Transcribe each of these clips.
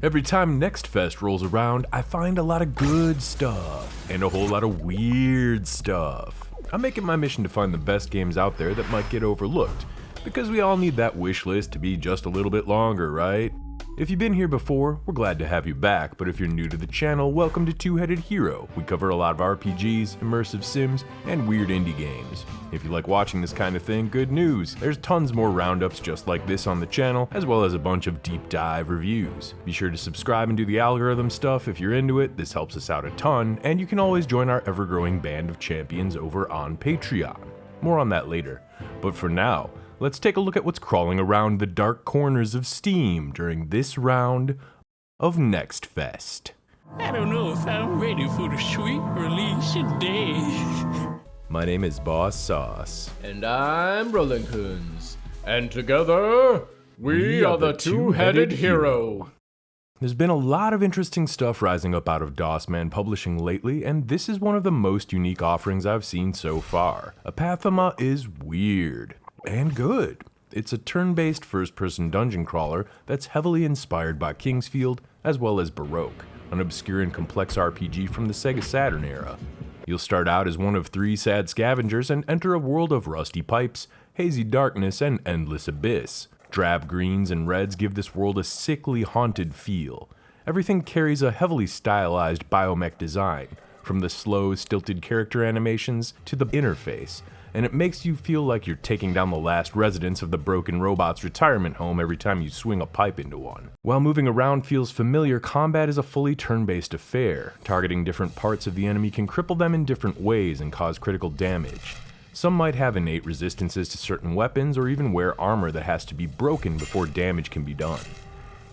Every time Next Fest rolls around, I find a lot of good stuff, and a whole lot of weird stuff. I make it my mission to find the best games out there that might get overlooked, because we all need that wish list to be just a little bit longer, right? If you've been here before, we're glad to have you back, but if you're new to the channel, welcome to Two-Headed Hero. We cover a lot of RPGs, immersive sims, and weird indie games. If you like watching this kind of thing, good news! There's tons more roundups just like this on the channel, as well as a bunch of deep dive reviews. Be sure to subscribe and do the algorithm stuff if you're into it, this helps us out a ton, and you can always join our ever-growing band of champions over on Patreon. More on that later. But for now, let's take a look at what's crawling around the dark corners of Steam during this round of Next Fest. I don't know if I'm ready for the sweet release today. My name is Boss Sauce. And I'm Roland Coons. And together, we are the Two-Headed Hero. There's been a lot of interesting stuff rising up out of DOSman Publishing lately, and this is one of the most unique offerings I've seen so far. Apathema is weird. And good. It's a turn-based first-person dungeon crawler that's heavily inspired by Kingsfield as well as Baroque, an obscure and complex RPG from the Sega Saturn era. You'll start out as one of 3 sad scavengers and enter a world of rusty pipes, hazy darkness, and endless abyss. Drab greens and reds give this world a sickly, haunted feel. Everything carries a heavily stylized biomech design, from the slow, stilted character animations to the interface, and it makes you feel like you're taking down the last residents of the broken robot's retirement home every time you swing a pipe into one. While moving around feels familiar, combat is a fully turn-based affair. Targeting different parts of the enemy can cripple them in different ways and cause critical damage. Some might have innate resistances to certain weapons or even wear armor that has to be broken before damage can be done.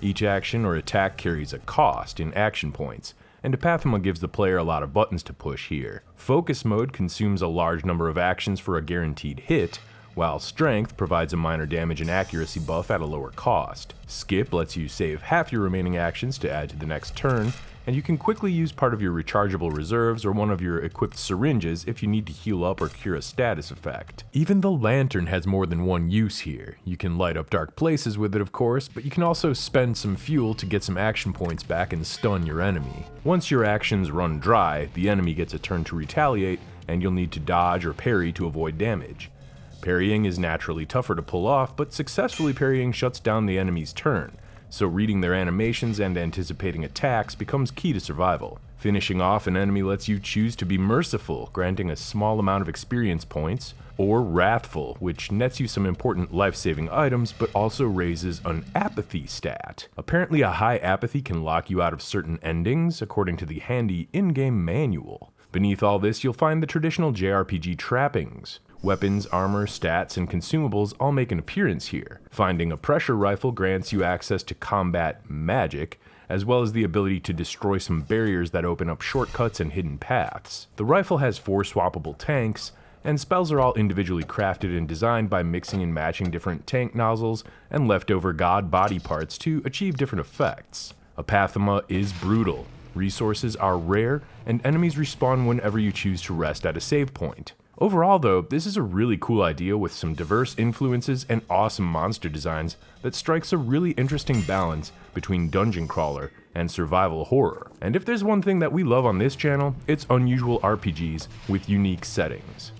Each action or attack carries a cost in action points, and Apathema gives the player a lot of buttons to push here. Focus mode consumes a large number of actions for a guaranteed hit, while Strength provides a minor damage and accuracy buff at a lower cost. Skip lets you save half your remaining actions to add to the next turn, and you can quickly use part of your rechargeable reserves or one of your equipped syringes if you need to heal up or cure a status effect. Even the lantern has more than one use here. You can light up dark places with it, of course, but you can also spend some fuel to get some action points back and stun your enemy. Once your actions run dry, the enemy gets a turn to retaliate, and you'll need to dodge or parry to avoid damage. Parrying is naturally tougher to pull off, but successfully parrying shuts down the enemy's turn, so reading their animations and anticipating attacks becomes key to survival. Finishing off an enemy lets you choose to be merciful, granting a small amount of experience points, or wrathful, which nets you some important life-saving items but also raises an apathy stat. Apparently a high apathy can lock you out of certain endings, according to the handy in-game manual. Beneath all this, you'll find the traditional JRPG trappings. Weapons, armor, stats, and consumables all make an appearance here. Finding a pressure rifle grants you access to combat magic, as well as the ability to destroy some barriers that open up shortcuts and hidden paths. The rifle has 4 swappable tanks, and spells are all individually crafted and designed by mixing and matching different tank nozzles and leftover god body parts to achieve different effects. Apathema is brutal. Resources are rare, and enemies respawn whenever you choose to rest at a save point. Overall though, this is a really cool idea with some diverse influences and awesome monster designs that strikes a really interesting balance between dungeon crawler and survival horror. And if there's one thing that we love on this channel, it's unusual RPGs with unique settings.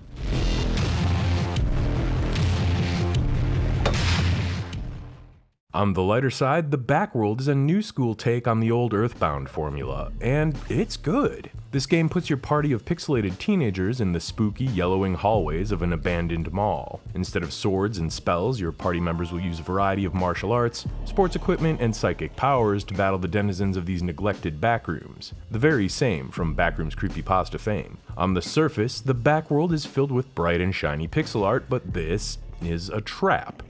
On the lighter side, the Backworld is a new school take on the old Earthbound formula, and it's good. This game puts your party of pixelated teenagers in the spooky, yellowing hallways of an abandoned mall. Instead of swords and spells, your party members will use a variety of martial arts, sports equipment, and psychic powers to battle the denizens of these neglected backrooms. The very same from Backrooms creepypasta fame. On the surface, the Backworld is filled with bright and shiny pixel art, but this is a trap.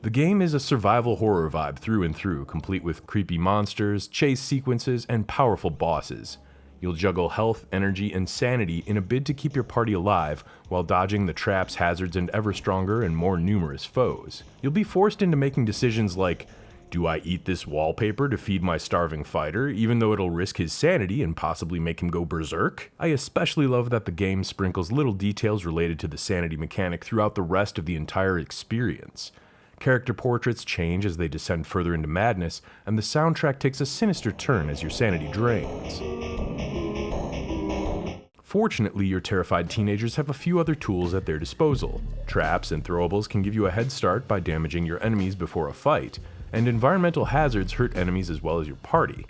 The game is a survival horror vibe through and through, complete with creepy monsters, chase sequences, and powerful bosses. You'll juggle health, energy, and sanity in a bid to keep your party alive while dodging the traps, hazards, and ever stronger and more numerous foes. You'll be forced into making decisions like, do I eat this wallpaper to feed my starving fighter, even though it'll risk his sanity and possibly make him go berserk? I especially love that the game sprinkles little details related to the sanity mechanic throughout the rest of the entire experience. Character portraits change as they descend further into madness, and the soundtrack takes a sinister turn as your sanity drains. Fortunately, your terrified teenagers have a few other tools at their disposal. Traps and throwables can give you a head start by damaging your enemies before a fight, and environmental hazards hurt enemies as well as your party.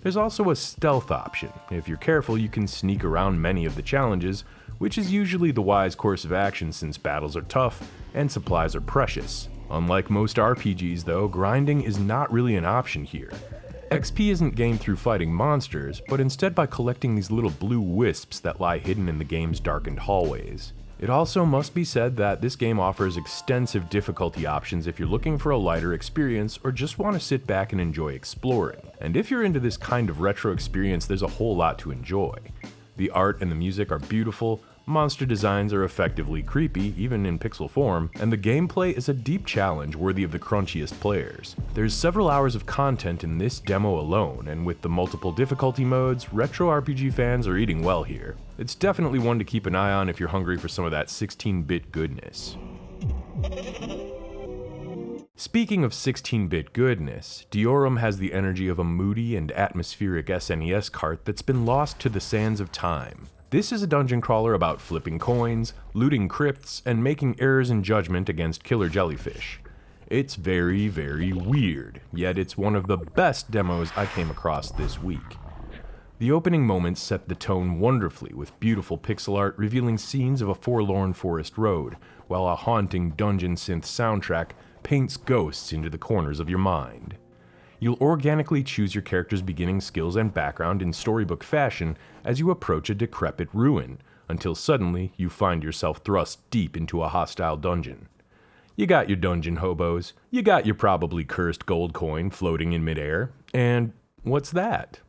There's also a stealth option. If you're careful, you can sneak around many of the challenges, which is usually the wise course of action since battles are tough and supplies are precious. Unlike most RPGs though, grinding is not really an option here. XP isn't gained through fighting monsters, but instead by collecting these little blue wisps that lie hidden in the game's darkened hallways. It also must be said that this game offers extensive difficulty options if you're looking for a lighter experience or just want to sit back and enjoy exploring. And if you're into this kind of retro experience, there's a whole lot to enjoy. The art and the music are beautiful, monster designs are effectively creepy, even in pixel form, and the gameplay is a deep challenge worthy of the crunchiest players. There's several hours of content in this demo alone, and with the multiple difficulty modes, retro RPG fans are eating well here. It's definitely one to keep an eye on if you're hungry for some of that 16-bit goodness. Speaking of 16-bit goodness, Deorum has the energy of a moody and atmospheric SNES cart that's been lost to the sands of time. This is a dungeon crawler about flipping coins, looting crypts, and making errors in judgment against killer jellyfish. It's very, very weird, yet it's one of the best demos I came across this week. The opening moments set the tone wonderfully with beautiful pixel art revealing scenes of a forlorn forest road, while a haunting dungeon synth soundtrack paints ghosts into the corners of your mind. You'll organically choose your character's beginning skills and background in storybook fashion as you approach a decrepit ruin, until suddenly you find yourself thrust deep into a hostile dungeon. You got your dungeon hobos, you got your probably cursed gold coin floating in midair, and what's that?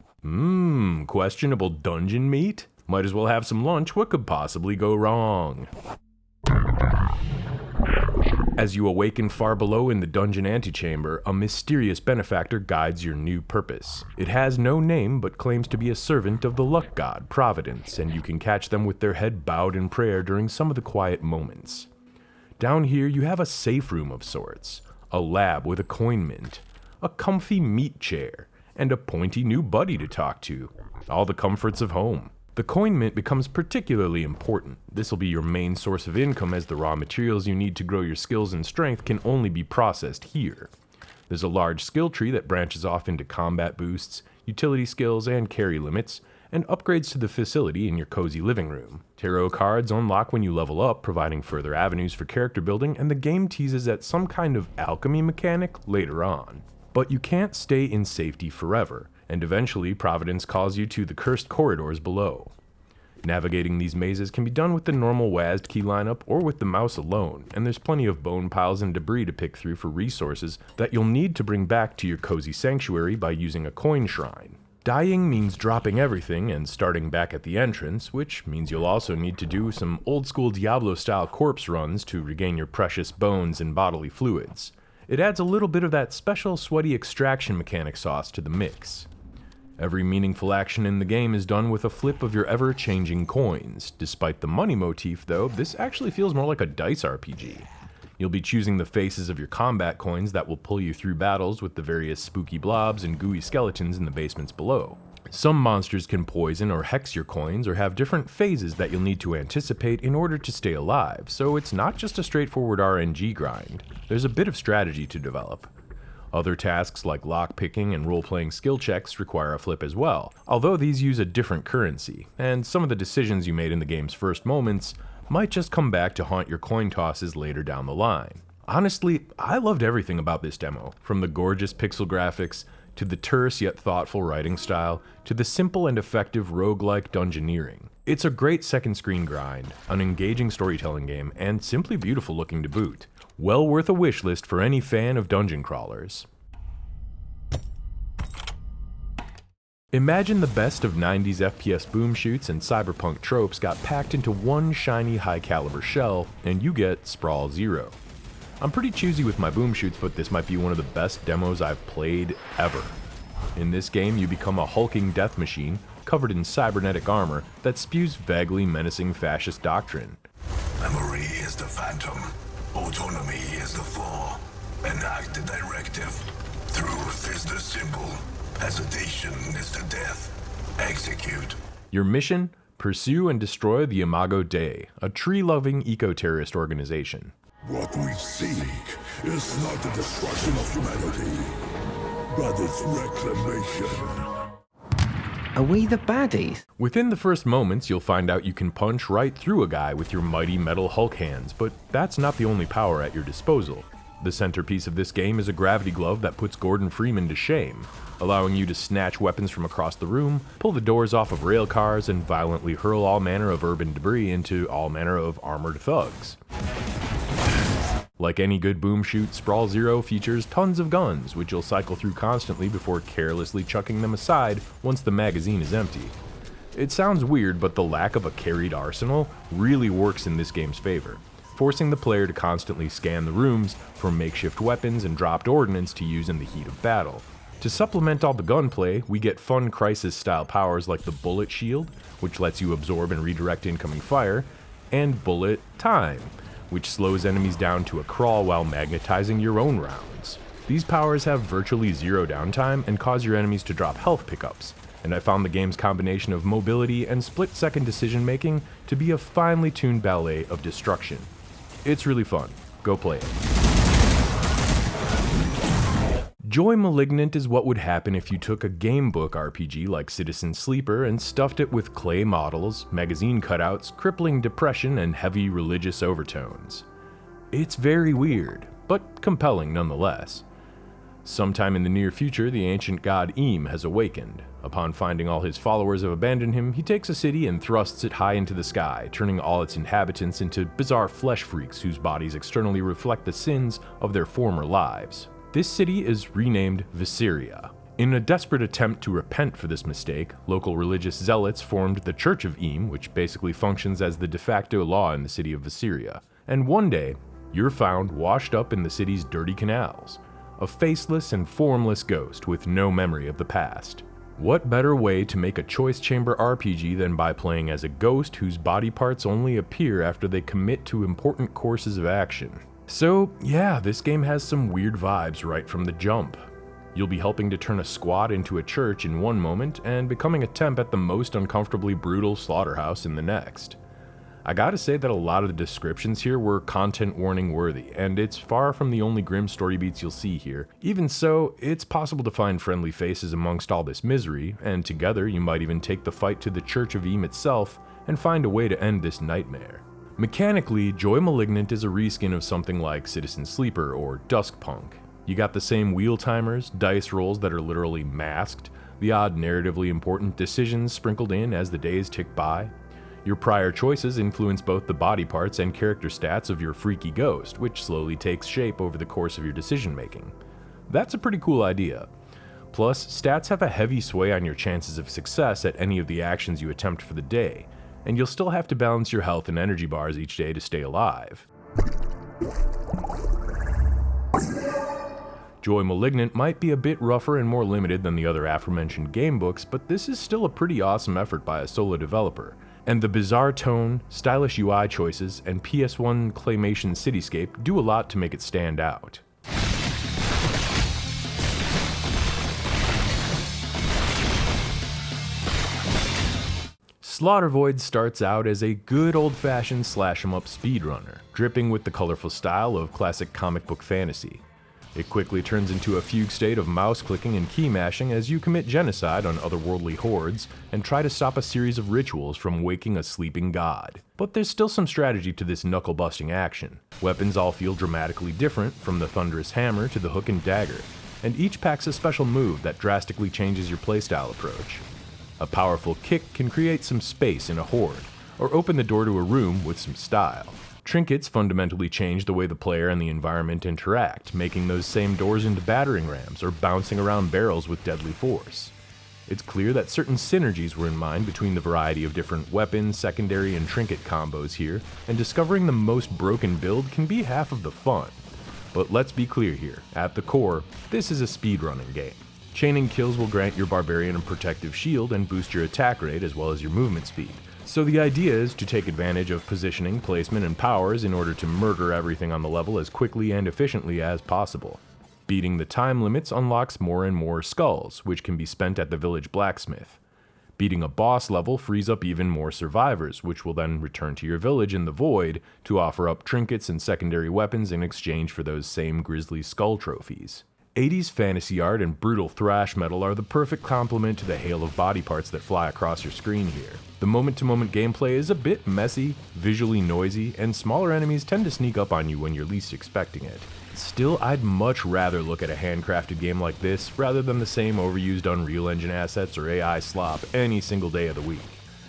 Questionable dungeon meat? Might as well have some lunch, what could possibly go wrong? As you awaken far below in the dungeon antechamber, a mysterious benefactor guides your new purpose. It has no name, but claims to be a servant of the luck god, Providence, and you can catch them with their head bowed in prayer during some of the quiet moments. Down here, you have a safe room of sorts, a lab with a coin mint, a comfy meat chair, and a pointy new buddy to talk to. All the comforts of home. The coin mint becomes particularly important. This will be your main source of income as the raw materials you need to grow your skills and strength can only be processed here. There's a large skill tree that branches off into combat boosts, utility skills, and carry limits, and upgrades to the facility in your cozy living room. Tarot cards unlock when you level up, providing further avenues for character building, and the game teases at some kind of alchemy mechanic later on. But you can't stay in safety forever, and eventually Providence calls you to the cursed corridors below. Navigating these mazes can be done with the normal WASD key lineup or with the mouse alone, and there's plenty of bone piles and debris to pick through for resources that you'll need to bring back to your cozy sanctuary by using a coin shrine. Dying means dropping everything and starting back at the entrance, which means you'll also need to do some old-school Diablo-style corpse runs to regain your precious bones and bodily fluids. It adds a little bit of that special sweaty extraction mechanic sauce to the mix. Every meaningful action in the game is done with a flip of your ever-changing coins. Despite the money motif though, this actually feels more like a dice RPG. You'll be choosing the faces of your combat coins that will pull you through battles with the various spooky blobs and gooey skeletons in the basements below. Some monsters can poison or hex your coins or have different phases that you'll need to anticipate in order to stay alive, so it's not just a straightforward RNG grind. There's a bit of strategy to develop. Other tasks like lockpicking and role-playing skill checks require a flip as well, although these use a different currency, and some of the decisions you made in the game's first moments might just come back to haunt your coin tosses later down the line. Honestly, I loved everything about this demo, from the gorgeous pixel graphics, to the terse yet thoughtful writing style, to the simple and effective roguelike dungeoneering. It's a great second screen grind, an engaging storytelling game, and simply beautiful looking to boot. Well worth a wishlist for any fan of dungeon crawlers. Imagine the best of 90s FPS boom shoots and cyberpunk tropes got packed into one shiny high-caliber shell, and you get SPRAWL Zero. I'm pretty choosy with my boom shoots, but this might be one of the best demos I've played ever. In this game, you become a hulking death machine covered in cybernetic armor that spews vaguely menacing fascist doctrine. Memory is the phantom. Autonomy is the flaw. Enact the directive. Truth is the symbol. Hesitation is the death. Execute. Your mission? Pursue and destroy the Imago Dei, a tree-loving eco-terrorist organization. What we seek is not the destruction of humanity, but its reclamation. Are we the baddies? Within the first moments, you'll find out you can punch right through a guy with your mighty metal Hulk hands, but that's not the only power at your disposal. The centerpiece of this game is a gravity glove that puts Gordon Freeman to shame, allowing you to snatch weapons from across the room, pull the doors off of rail cars, and violently hurl all manner of urban debris into all manner of armored thugs. Like any good boom shoot, SPRAWL Zero features tons of guns, which you'll cycle through constantly before carelessly chucking them aside once the magazine is empty. It sounds weird, but the lack of a carried arsenal really works in this game's favor, forcing the player to constantly scan the rooms for makeshift weapons and dropped ordnance to use in the heat of battle. To supplement all the gunplay, we get fun Crisis-style powers like the Bullet Shield, which lets you absorb and redirect incoming fire, and Bullet Time, which slows enemies down to a crawl while magnetizing your own rounds. These powers have virtually zero downtime and cause your enemies to drop health pickups, and I found the game's combination of mobility and split-second decision-making to be a finely tuned ballet of destruction. It's really fun. Go play it. Joy Malignant is what would happen if you took a gamebook RPG like Citizen Sleeper and stuffed it with clay models, magazine cutouts, crippling depression, and heavy religious overtones. It's very weird, but compelling nonetheless. Sometime in the near future, the ancient god Eem has awakened. Upon finding all his followers have abandoned him, he takes a city and thrusts it high into the sky, turning all its inhabitants into bizarre flesh freaks whose bodies externally reflect the sins of their former lives. This city is renamed Viseria. In a desperate attempt to repent for this mistake, local religious zealots formed the Church of Eem, which basically functions as the de facto law in the city of Viseria. And one day, you're found washed up in the city's dirty canals, a faceless and formless ghost with no memory of the past. What better way to make a choice chamber RPG than by playing as a ghost whose body parts only appear after they commit to important courses of action? So yeah, this game has some weird vibes right from the jump. You'll be helping to turn a squad into a church in one moment and becoming a temp at the most uncomfortably brutal slaughterhouse in the next. I gotta say that a lot of the descriptions here were content warning worthy, and it's far from the only grim story beats you'll see here. Even so, it's possible to find friendly faces amongst all this misery, and together you might even take the fight to the Church of Eem itself and find a way to end this nightmare. Mechanically, Joy Malignant is a reskin of something like Citizen Sleeper or Duskpunk. You got the same wheel timers, dice rolls that are literally masked, the odd narratively important decisions sprinkled in as the days tick by. Your prior choices influence both the body parts and character stats of your freaky ghost, which slowly takes shape over the course of your decision making. That's a pretty cool idea. Plus, stats have a heavy sway on your chances of success at any of the actions you attempt for the day, and you'll still have to balance your health and energy bars each day to stay alive. Joy Malignant might be a bit rougher and more limited than the other aforementioned gamebooks, but this is still a pretty awesome effort by a solo developer, and the bizarre tone, stylish UI choices, and PS1 claymation cityscape do a lot to make it stand out. Slaughter Void starts out as a good old-fashioned slash-em-up speedrunner, dripping with the colorful style of classic comic book fantasy. It quickly turns into a fugue state of mouse-clicking and key-mashing as you commit genocide on otherworldly hordes and try to stop a series of rituals from waking a sleeping god. But there's still some strategy to this knuckle-busting action. Weapons all feel dramatically different, from the thunderous hammer to the hook and dagger, and each packs a special move that drastically changes your playstyle approach. A powerful kick can create some space in a horde, or open the door to a room with some style. Trinkets fundamentally change the way the player and the environment interact, making those same doors into battering rams or bouncing around barrels with deadly force. It's clear that certain synergies were in mind between the variety of different weapons, secondary, and trinket combos here, and discovering the most broken build can be half of the fun. But let's be clear here, at the core, this is a speedrunning game. Chaining kills will grant your barbarian a protective shield and boost your attack rate as well as your movement speed, So the idea is to take advantage of positioning, placement, and powers in order to murder everything on the level as quickly and efficiently as possible. Beating the time limits unlocks more and more skulls, which can be spent at the village blacksmith. Beating a boss level frees up even more survivors, which will then return to your village in the void to offer up trinkets and secondary weapons in exchange for those same grisly skull trophies. 80s fantasy art and brutal thrash metal are the perfect complement to the hail of body parts that fly across your screen here. The moment-to-moment gameplay is a bit messy, visually noisy, and smaller enemies tend to sneak up on you when you're least expecting it. Still, I'd much rather look at a handcrafted game like this rather than the same overused Unreal Engine assets or AI slop any single day of the week.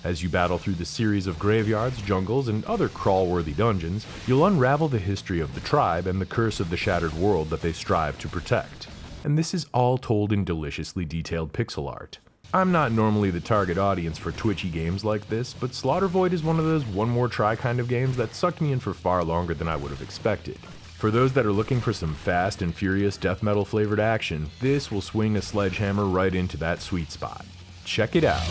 As you battle through the series of graveyards, jungles, and other crawl-worthy dungeons, you'll unravel the history of the tribe and the curse of the shattered world that they strive to protect. And this is all told in deliciously detailed pixel art. I'm not normally the target audience for twitchy games like this, but Slaughter Void is one of those one more try kind of games that sucked me in for far longer than I would have expected. For those that are looking for some fast and furious death metal flavored action, this will swing a sledgehammer right into that sweet spot. Check it out.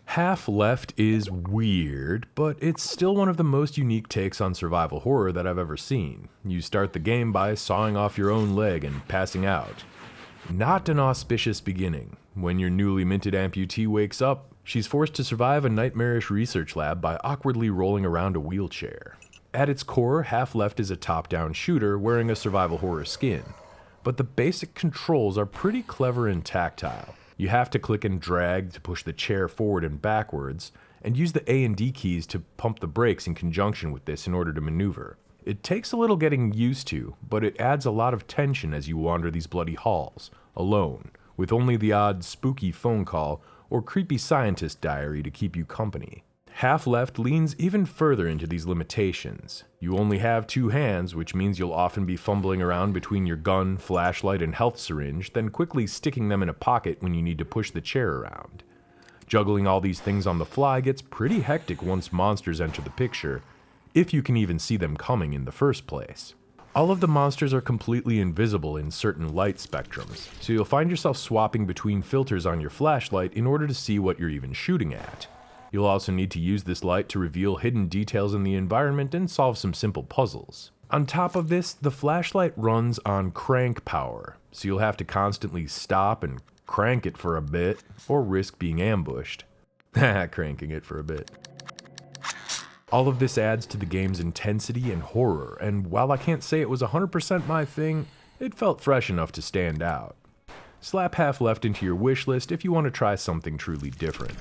Half-Left is weird, but it's still one of the most unique takes on survival horror that I've ever seen. You start the game by sawing off your own leg and passing out. Not an auspicious beginning. When your newly minted amputee wakes up, she's forced to survive a nightmarish research lab by awkwardly rolling around a wheelchair. At its core, Half-Left is a top-down shooter wearing a survival horror skin, but the basic controls are pretty clever and tactile. You have to click and drag to push the chair forward and backwards, and use the A and D keys to pump the brakes in conjunction with this in order to maneuver. It takes a little getting used to, but it adds a lot of tension as you wander these bloody halls, alone, with only the odd spooky phone call or creepy scientist diary to keep you company. Half-Left leans even further into these limitations. You only have two hands, which means you'll often be fumbling around between your gun, flashlight, and health syringe, then quickly sticking them in a pocket when you need to push the chair around. Juggling all these things on the fly gets pretty hectic once monsters enter the picture, if you can even see them coming in the first place. All of the monsters are completely invisible in certain light spectrums, so you'll find yourself swapping between filters on your flashlight in order to see what you're even shooting at. You'll also need to use this light to reveal hidden details in the environment and solve some simple puzzles. On top of this, the flashlight runs on crank power, so you'll have to constantly stop and crank it for a bit, or risk being ambushed. Cranking it for a bit. All of this adds to the game's intensity and horror, and while I can't say it was 100% my thing, it felt fresh enough to stand out. Slap Half-Left into your wish list if you want to try something truly different.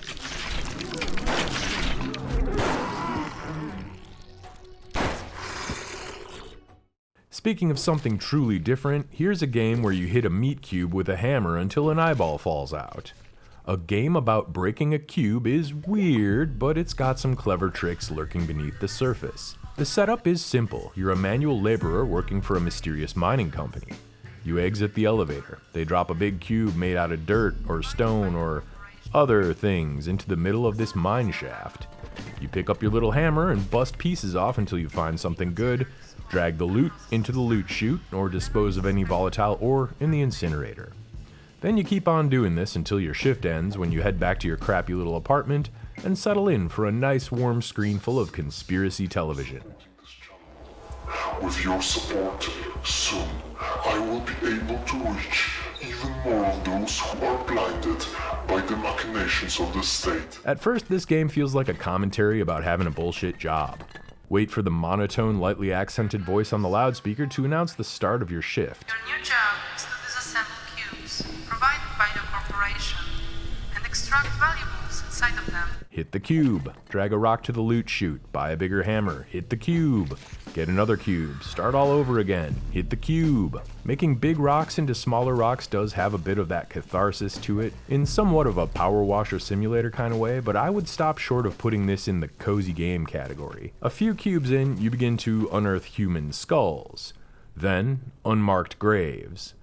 Speaking of something truly different, here's a game where you hit a meat cube with a hammer until an eyeball falls out. A game about breaking a cube is weird, but it's got some clever tricks lurking beneath the surface. The setup is simple. You're a manual laborer working for a mysterious mining company. You exit the elevator. They drop a big cube made out of dirt or stone or other things into the middle of this mine shaft. You pick up your little hammer and bust pieces off until you find something good, drag the loot into the loot chute, or dispose of any volatile ore in the incinerator. Then you keep on doing this until your shift ends when you head back to your crappy little apartment and settle in for a nice warm screen full of conspiracy television. With your support, soon I will be able to reach even more of those who are blinded by the machinations of the state. At first, this game feels like a commentary about having a bullshit job. Wait for the monotone, lightly accented voice on the loudspeaker to announce the start of your shift. Your new job is to disassemble cubes provided by the corporation and extract valuables inside of them. Hit the cube. Drag a rock to the loot chute. Buy a bigger hammer. Hit the cube. Get another cube. Start all over again. Hit the cube. Making big rocks into smaller rocks does have a bit of that catharsis to it, in somewhat of a power washer simulator kind of way, but I would stop short of putting this in the cozy game category. A few cubes in, you begin to unearth human skulls. Then, unmarked graves.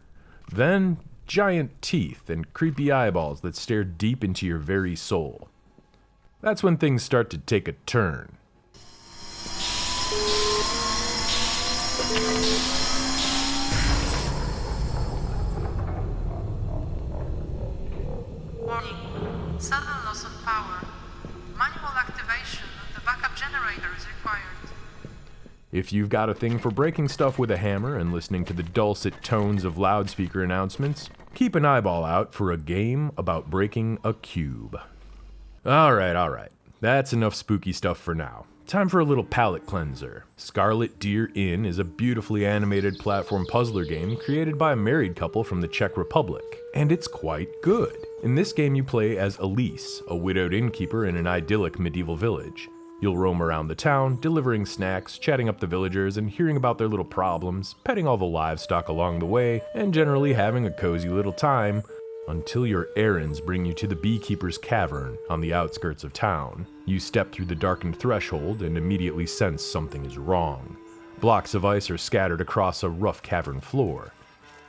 Then, giant teeth and creepy eyeballs that stare deep into your very soul. That's when things start to take a turn. Warning. Sudden loss of power. Manual activation of the backup generator is required. If you've got a thing for breaking stuff with a hammer and listening to the dulcet tones of loudspeaker announcements, keep an eyeball out for a game about breaking a cube. Alright. That's enough spooky stuff for now. Time for a little palate cleanser. Scarlet Deer Inn is a beautifully animated platform puzzler game created by a married couple from the Czech Republic, and it's quite good. In this game you play as Elise, a widowed innkeeper in an idyllic medieval village. You'll roam around the town, delivering snacks, chatting up the villagers, and hearing about their little problems, petting all the livestock along the way, and generally having a cozy little time, until your errands bring you to the Beekeeper's Cavern on the outskirts of town. You step through the darkened threshold and immediately sense something is wrong. Blocks of ice are scattered across a rough cavern floor.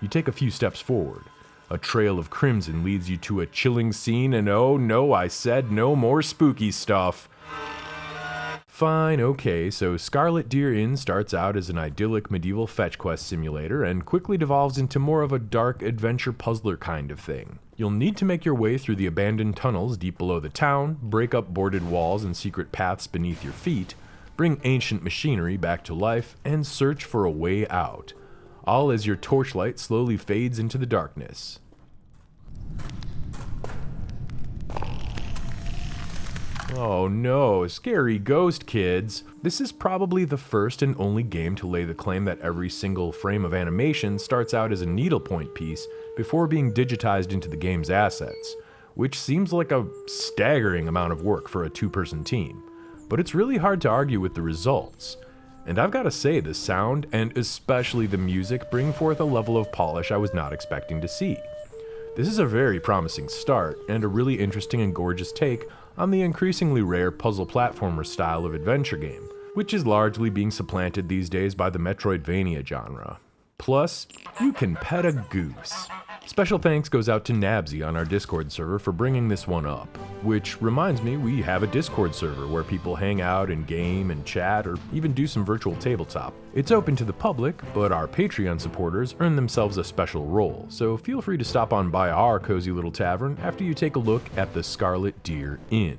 You take a few steps forward. A trail of crimson leads you to a chilling scene, and oh no, I said no more spooky stuff. Fine, okay, so Scarlet Deer Inn starts out as an idyllic medieval fetch quest simulator and quickly devolves into more of a dark adventure puzzler kind of thing. You'll need to make your way through the abandoned tunnels deep below the town, break up boarded walls and secret paths beneath your feet, bring ancient machinery back to life, and search for a way out. All as your torchlight slowly fades into the darkness. Oh no, scary ghost kids. This is probably the first and only game to lay the claim that every single frame of animation starts out as a needlepoint piece before being digitized into the game's assets, which seems like a staggering amount of work for a two-person team. But it's really hard to argue with the results. And I've gotta say, the sound, and especially the music, bring forth a level of polish I was not expecting to see. This is a very promising start, and a really interesting and gorgeous take on the increasingly rare puzzle platformer style of adventure game, which is largely being supplanted these days by the Metroidvania genre. Plus, you can pet a goose. Special thanks goes out to Nabsy on our Discord server for bringing this one up, which reminds me we have a Discord server where people hang out and game and chat or even do some virtual tabletop. It's open to the public, but our Patreon supporters earn themselves a special role, so feel free to stop on by our cozy little tavern after you take a look at the Scarlet Deer Inn.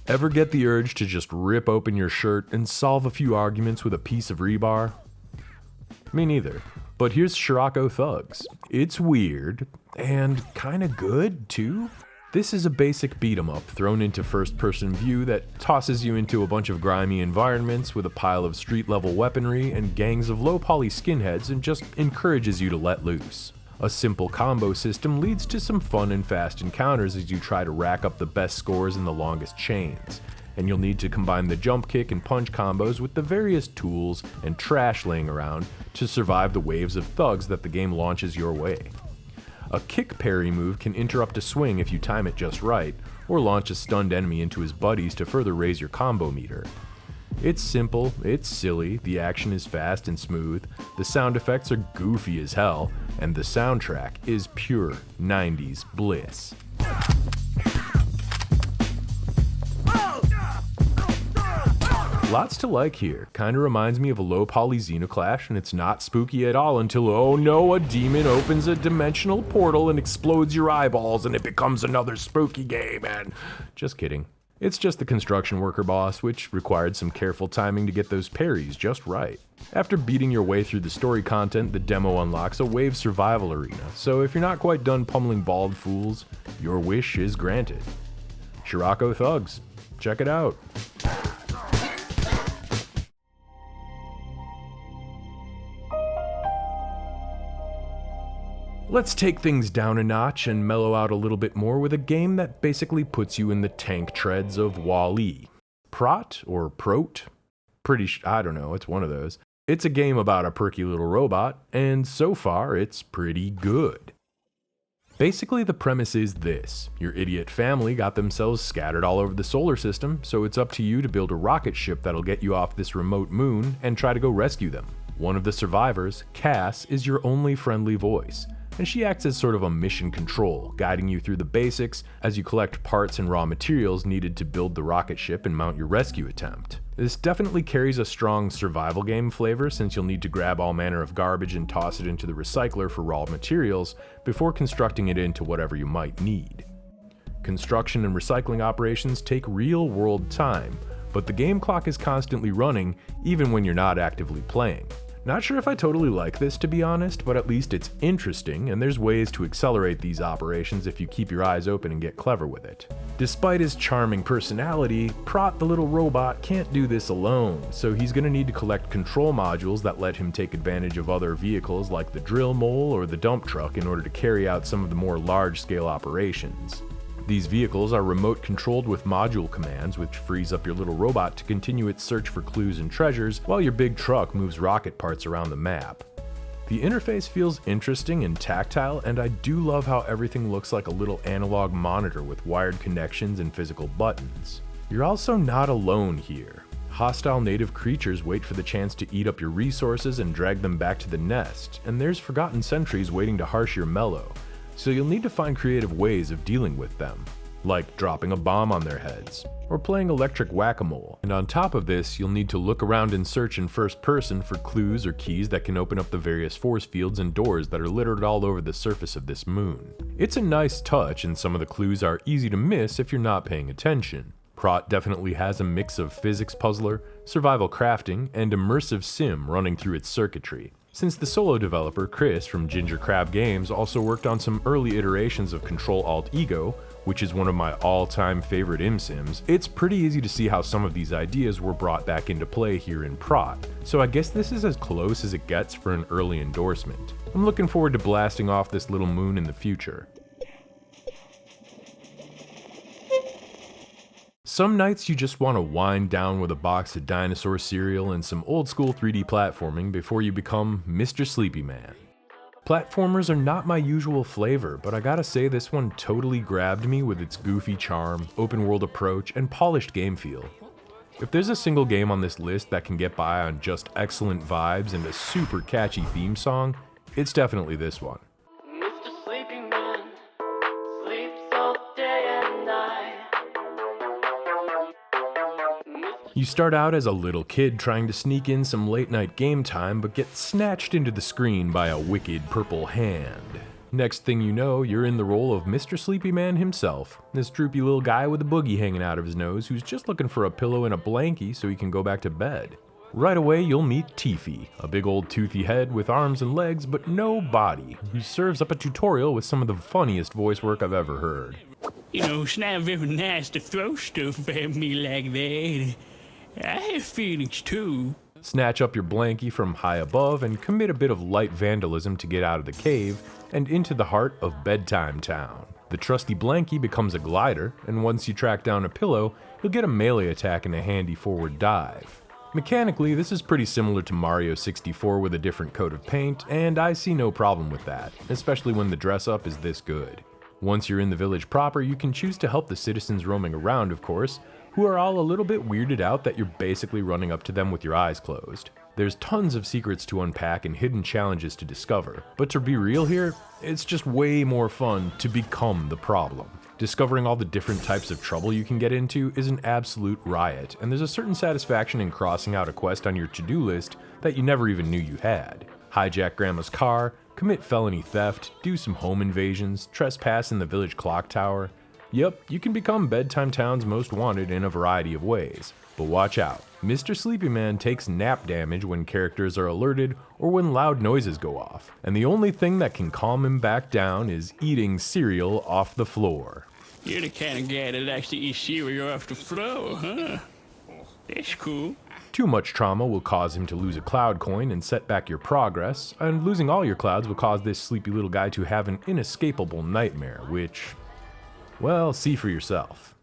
Ever get the urge to just rip open your shirt and solve a few arguments with a piece of rebar? Me neither. But here's Scirocco Thugs. It's weird, and kinda good, too. This is a basic beat-em-up thrown into first-person view that tosses you into a bunch of grimy environments with a pile of street-level weaponry and gangs of low-poly skinheads and just encourages you to let loose. A simple combo system leads to some fun and fast encounters as you try to rack up the best scores in the longest chains, and you'll need to combine the jump kick and punch combos with the various tools and trash laying around to survive the waves of thugs that the game launches your way. A kick parry move can interrupt a swing if you time it just right, or launch a stunned enemy into his buddies to further raise your combo meter. It's simple, it's silly, the action is fast and smooth, the sound effects are goofy as hell, and the soundtrack is pure 90s bliss. Lots to like here. Kinda reminds me of a low-poly Xenoclash, and it's not spooky at all until, oh no, a demon opens a dimensional portal and explodes your eyeballs and it becomes another spooky game, and... Just kidding. It's just the construction worker boss, which required some careful timing to get those parries just right. After beating your way through the story content, the demo unlocks a wave survival arena, so if you're not quite done pummeling bald fools, your wish is granted. Scirocco Thugs. Check it out. Let's take things down a notch and mellow out a little bit more with a game that basically puts you in the tank treads of Wall-E. PROT or PROT? I don't know, it's one of those. It's a game about a perky little robot, and so far it's pretty good. Basically, the premise is this. Your idiot family got themselves scattered all over the solar system, so it's up to you to build a rocket ship that'll get you off this remote moon and try to go rescue them. One of the survivors, Cass, is your only friendly voice, and she acts as sort of a mission control, guiding you through the basics as you collect parts and raw materials needed to build the rocket ship and mount your rescue attempt. This definitely carries a strong survival game flavor, since you'll need to grab all manner of garbage and toss it into the recycler for raw materials before constructing it into whatever you might need. Construction and recycling operations take real-world time, but the game clock is constantly running even when you're not actively playing. Not sure if I totally like this, to be honest, but at least it's interesting, and there's ways to accelerate these operations if you keep your eyes open and get clever with it. Despite his charming personality, PROT the little robot can't do this alone, so he's going to need to collect control modules that let him take advantage of other vehicles like the drill mole or the dump truck in order to carry out some of the more large-scale operations. These vehicles are remote controlled with module commands, which frees up your little robot to continue its search for clues and treasures while your big truck moves rocket parts around the map. The interface feels interesting and tactile, and I do love how everything looks like a little analog monitor with wired connections and physical buttons. You're also not alone here. Hostile native creatures wait for the chance to eat up your resources and drag them back to the nest, and there's forgotten sentries waiting to harsh your mellow. So you'll need to find creative ways of dealing with them, like dropping a bomb on their heads, or playing electric whack-a-mole. And on top of this, you'll need to look around and search in first person for clues or keys that can open up the various force fields and doors that are littered all over the surface of this moon. It's a nice touch, and some of the clues are easy to miss if you're not paying attention. PROT definitely has a mix of physics puzzler, survival crafting, and immersive sim running through its circuitry. Since the solo developer, Chris from Ginger Crab Games, also worked on some early iterations of Control-Alt-Ego, which is one of my all-time favorite ImSims, it's pretty easy to see how some of these ideas were brought back into play here in PROT, so I guess this is as close as it gets for an early endorsement. I'm looking forward to blasting off this little moon in the future. Some nights you just want to wind down with a box of dinosaur cereal and some old school 3D platforming before you become Mr. Sleepy Man. Platformers are not my usual flavor, but I gotta say this one totally grabbed me with its goofy charm, open world approach, and polished game feel. If there's a single game on this list that can get by on just excellent vibes and a super catchy theme song, it's definitely this one. Mr. Sleepy Man sleeps all day and night. You start out as a little kid trying to sneak in some late night game time, but get snatched into the screen by a wicked purple hand. Next thing you know, you're in the role of Mr. Sleepy Man himself, this droopy little guy with a boogie hanging out of his nose who's just looking for a pillow and a blankie so he can go back to bed. Right away, you'll meet Tiffy, a big old toothy head with arms and legs but no body, who serves up a tutorial with some of the funniest voice work I've ever heard. You know, it's not very nice to throw stuff at me like that. I have feelings too. Snatch up your blankie from high above and commit a bit of light vandalism to get out of the cave and into the heart of Bedtime Town. The trusty blankie becomes a glider, and once you track down a pillow, you'll get a melee attack and a handy forward dive. Mechanically, this is pretty similar to Mario 64 with a different coat of paint, and I see no problem with that, especially when the dress-up is this good. Once you're in the village proper, you can choose to help the citizens roaming around, of course, who are all a little bit weirded out that you're basically running up to them with your eyes closed. There's tons of secrets to unpack and hidden challenges to discover, but to be real here, it's just way more fun to become the problem. Discovering all the different types of trouble you can get into is an absolute riot, and there's a certain satisfaction in crossing out a quest on your to-do list that you never even knew you had. Hijack grandma's car, commit felony theft, do some home invasions, trespass in the village clock tower. Yep, you can become Bedtime Town's most wanted in a variety of ways. But watch out, Mr. Sleepy Man takes nap damage when characters are alerted or when loud noises go off, and the only thing that can calm him back down is eating cereal off the floor. You're the kind of guy that likes to eat cereal off the floor, huh? That's cool. Too much trauma will cause him to lose a cloud coin and set back your progress, and losing all your clouds will cause this sleepy little guy to have an inescapable nightmare, which, well, see for yourself.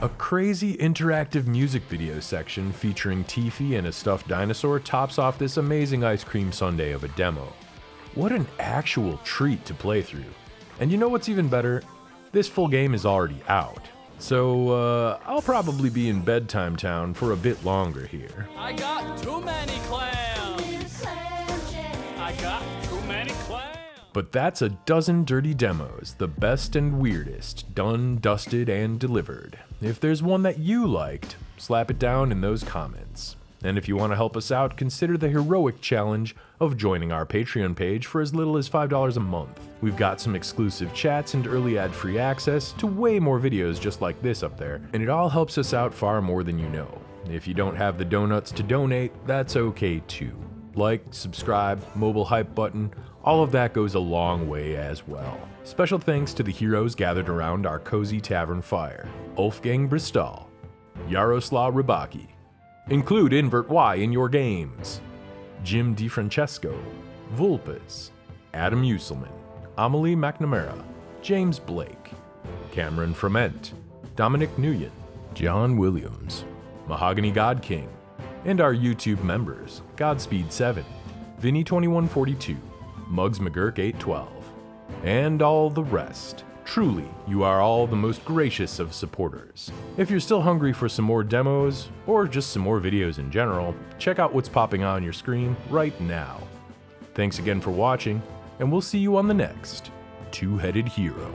A crazy interactive music video section featuring Tiffy and a stuffed dinosaur tops off this amazing ice cream sundae of a demo. What an actual treat to play through. And you know what's even better? This full game is already out. So, I'll probably be in bedtime town for a bit longer here. I got too many clams. I got too many clams. But that's a dozen dirty demos, the best and weirdest, done, dusted, and delivered. If there's one that you liked, slap it down in those comments. And if you want to help us out, consider the heroic challenge of joining our Patreon page for as little as $5 a month. We've got some exclusive chats and early ad-free access to way more videos just like this up there, and it all helps us out far more than you know. If you don't have the donuts to donate, that's okay too. Like, subscribe, mobile hype button, all of that goes a long way as well. Special thanks to the heroes gathered around our cozy tavern fire. Wolfgang Bristol, Yaroslav Rybaki. Include invert Y in your games. Jim DiFrancesco, Vulpes, Adam Uselman, Amelie McNamara, James Blake, Cameron Frement, Dominic Nguyen, John Williams, Mahogany God King, and our YouTube members, Godspeed7, Vinny2142, Muggs McGurk812, and all the rest. Truly, you are all the most gracious of supporters. If you're still hungry for some more demos, or just some more videos in general, check out what's popping on your screen right now. Thanks again for watching, and we'll see you on the next Two-Headed Hero.